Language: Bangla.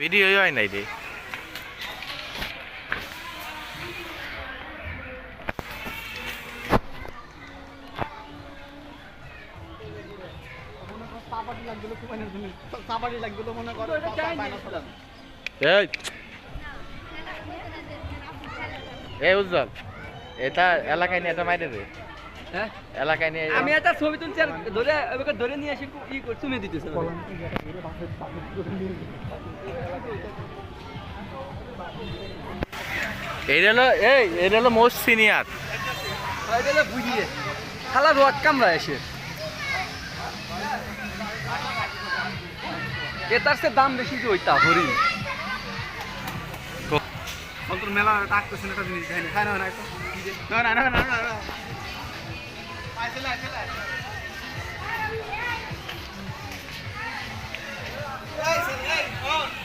ভিডিও হয় নাই রে এই উজ্জ্বল এটা এলাকায় নিয়ে এটা মাইরে রে হ্যাঁ এলাকায় নিয়ে আমি একটা ছবি তুলছি আর ধরে ওকে ধরে নিয়ে এসে ই চুমে দিতেছে এটা হলো মোস্ট সিনিয়র বুঝিয়ে খালা রোয়াক কামরা এসে এটার সে দাম বেশি যে ওইটা হরিণ তোর মেলা ডাকতেছেন একটা জিনিস খাই খাই না না না না না না না আইসলে আইসলে এই এই